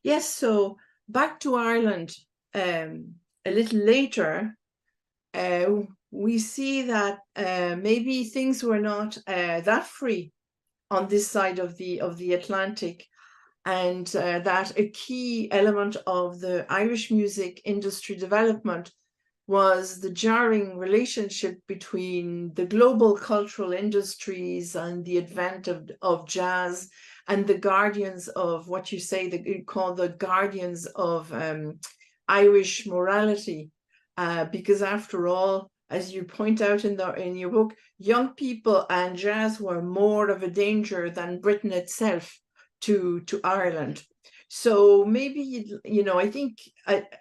Yes, so back to Ireland a little later, uh, we see that maybe things were not that free on this side of the Atlantic, and that a key element of the Irish music industry development was the jarring relationship between the global cultural industries and the advent of jazz and the guardians of what you say that you call the guardians of Irish morality. Because after all, as you point out in your book, young people and jazz were more of a danger than Britain itself to Ireland. So maybe, I think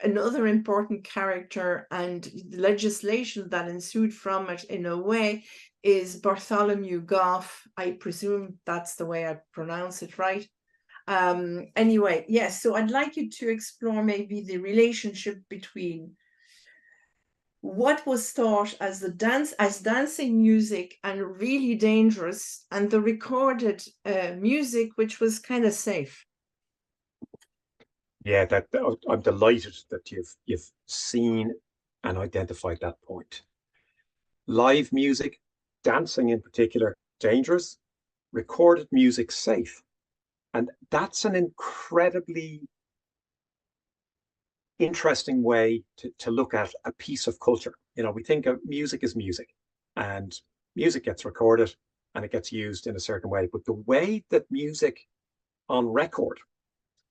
another important character and legislation that ensued from it in a way is Bartholomew Goff. I presume that's the way I pronounce it, right? Anyway, yes, so I'd like you to explore maybe the relationship between what was thought as dancing music and really dangerous, and the recorded music, which was kind of safe. Yeah, I'm delighted that you've seen and identified that point. Live music, dancing in particular, dangerous. Recorded music, safe. And that's an incredibly interesting way to look at a piece of culture. We think of music as music, and music gets recorded and it gets used in a certain way. But the way that music on record,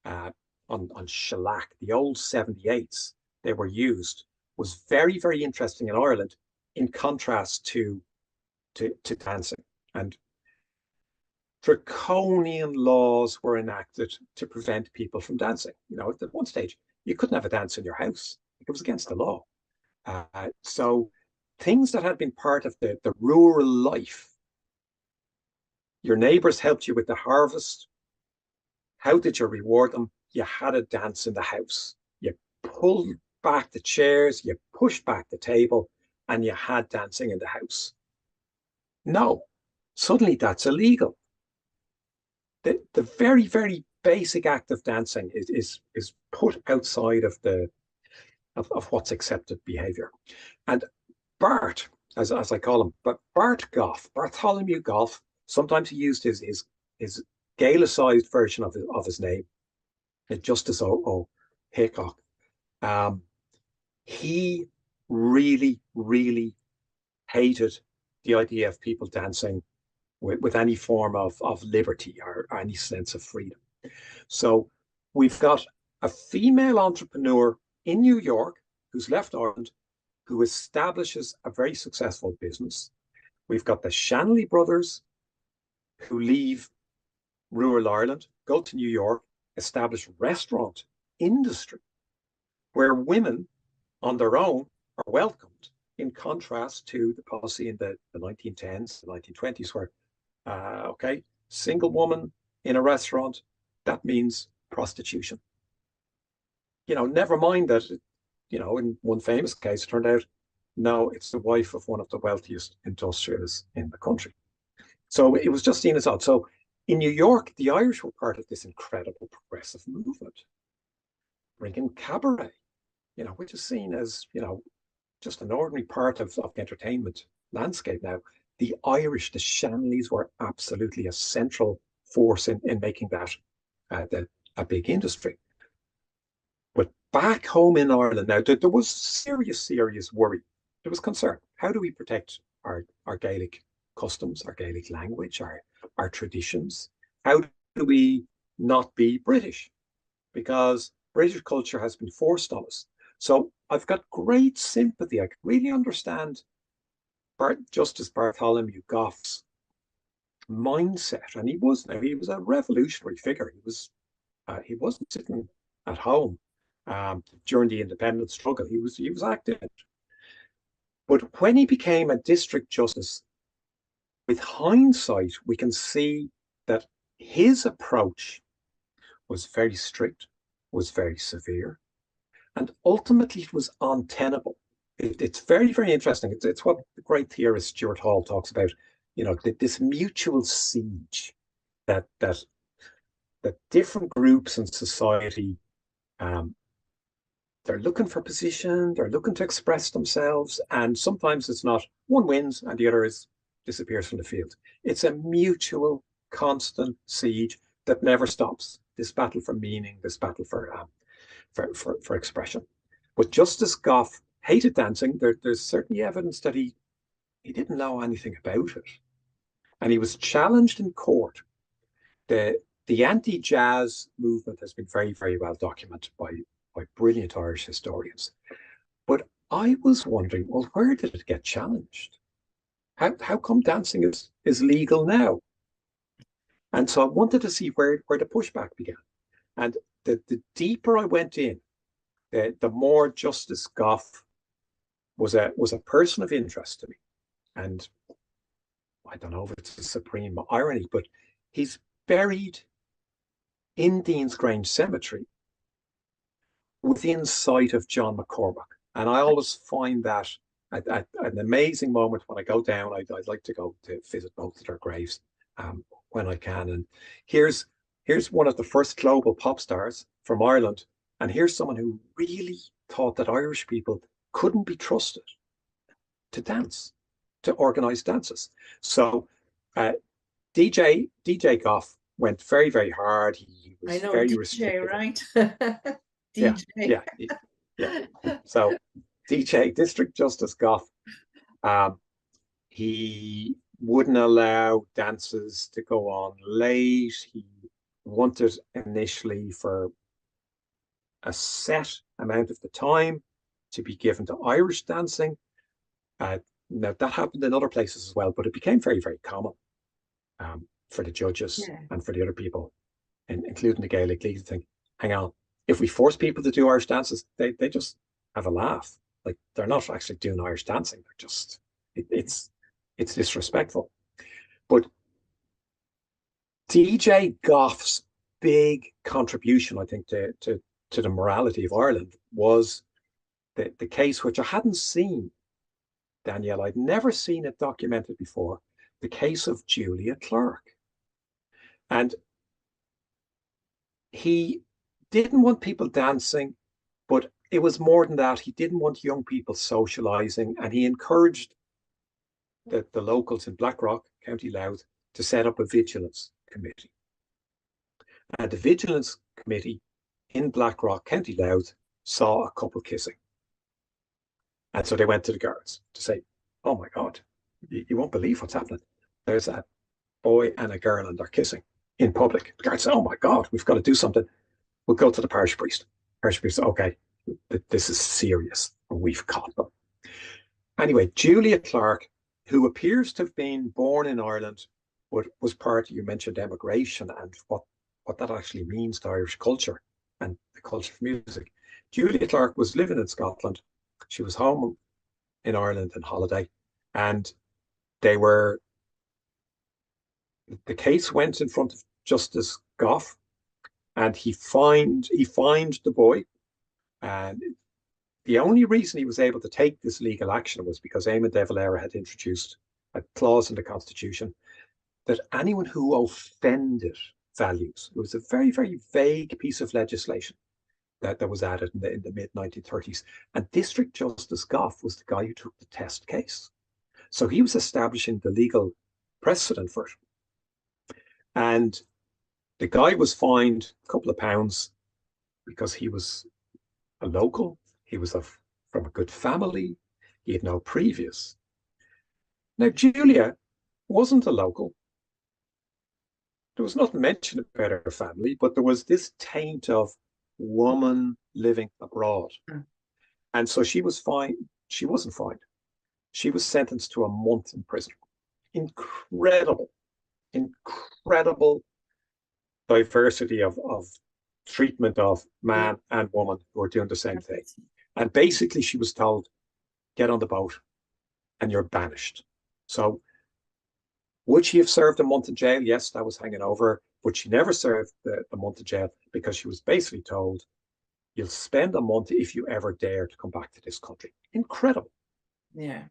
on shellac, the old 78s, they were used was very, very interesting in Ireland, in contrast to dancing. And draconian laws were enacted to prevent people from dancing. At one stage, you couldn't have a dance in your house. It was against the law. So things that had been part of the rural life, your neighbors helped you with the harvest. How did you reward them? You had a dance in the house. You pulled back the chairs, you pushed back the table, and you had dancing in the house. No, suddenly that's illegal. The very, very basic act of dancing is put outside of what's accepted behavior. And Bart, as I call him, but Bartholomew Goff, sometimes he used his Gaelicized version of his name, Justice O. Haycock. He really, really hated the idea of people dancing with any form of liberty or any sense of freedom. So we've got a female entrepreneur in New York who's left Ireland, who establishes a very successful business. We've got the Shanley brothers who leave rural Ireland, go to New York, establish restaurant industry where women on their own are welcomed, in contrast to the policy in the 1910s, the 1920s, where, okay, single woman in a restaurant, that means prostitution. Never mind that, in one famous case, it turned out, no, it's the wife of one of the wealthiest industrialists in the country. So it was just seen as odd. So in New York, the Irish were part of this incredible progressive movement, bringing cabaret, which is seen as, just an ordinary part of the entertainment landscape now. The Irish, the Shanleys, were absolutely a central force in making that a big industry. But back home in Ireland now, there was serious worry. There was concern. How do we protect our Gaelic customs, our Gaelic language, our traditions? How do we not be British? Because British culture has been forced on us. So I've got great sympathy. I can really understand Justice Bartholomew Goff's mindset, and he was a revolutionary figure. He wasn't sitting at home during the independence struggle. He was active. But when he became a district justice, with hindsight, we can see that his approach was very strict, was very severe, and ultimately it was untenable. It's very, very interesting. It's what the great theorist Stuart Hall talks about, this mutual siege that that different groups in society, um, they're looking for position, they're looking to express themselves, and sometimes it's not one wins and the other disappears from the field. It's a mutual, constant siege that never stops. This battle for meaning, this battle for expression. But just as Goff hated dancing, there's certainly evidence that he didn't know anything about it, and he was challenged in court. The anti-jazz movement has been very, very well documented by brilliant Irish historians. But I was wondering, well, where did it get challenged? How come dancing is legal now? And so I wanted to see where the pushback began. And the deeper I went in, the more Justice Goff was a person of interest to me. And I don't know if it's a supreme irony, but he's buried in Dean's Grange Cemetery within sight of John McCormack. And I always find that an amazing moment when I go down. I'd like to go to visit both of their graves when I can. And here's one of the first global pop stars from Ireland. And here's someone who really thought that Irish people couldn't be trusted to dance, to organize dances. So DJ Goff went very, very hard. He was very DJ, restrictive. right? DJ. Yeah. So DJ, District Justice Goff, he wouldn't allow dances to go on late. He wanted initially for a set amount of the time to be given to Irish dancing. Now that happened in other places as well, but it became very, very common for the judges and for the other people, including the Gaelic League, to think, hang on, if we force people to do Irish dances, they just have a laugh. Like, they're not actually doing Irish dancing. They're just, it's disrespectful. But DJ Goff's big contribution, I think, to the morality of Ireland was the case, which I hadn't seen, Danielle. I'd never seen it documented before, the case of Julia Clark. And he didn't want people dancing, but it was more than that. He didn't want young people socializing, and he encouraged the locals in Blackrock, County Louth, to set up a vigilance committee. And the vigilance committee in Blackrock, County Louth, saw a couple kissing. And so they went to the guards to say, oh my God, you won't believe what's happening. There's a boy and a girl and they're kissing in public. The guards say, oh my God, we've got to do something. We'll go to the parish priest. Parish priest said, okay, this is serious. We've caught them. Anyway, Julia Clark, who appears to have been born in Ireland, but was part, you mentioned emigration and what that actually means to Irish culture and the culture of music. Julia Clark was living in Scotland. She was home in Ireland on holiday, and the case went in front of Justice Goff, and he fined the boy. And the only reason he was able to take this legal action was because Eamon de Valera had introduced a clause in the Constitution that anyone who offended values, it was a very, very vague piece of legislation that was added in the mid-1930s. And District Justice Goff was the guy who took the test case. So he was establishing the legal precedent for it. And the guy was fined a couple of pounds because he was a local. He was from a good family. He had no previous. Now, Julia wasn't a local. There was nothing mentioned about her family, but there was this taint of woman living abroad. And so she was fined. She wasn't fined. She was sentenced to a month in prison. Incredible diversity of treatment of man and woman who are doing the same thing. And basically she was told, get on the boat and you're banished. So would she have served a month in jail? Yes, that was hanging over her, but she never served the month in jail because she was basically told, you'll spend a month if you ever dare to come back to this country. Incredible. Yeah.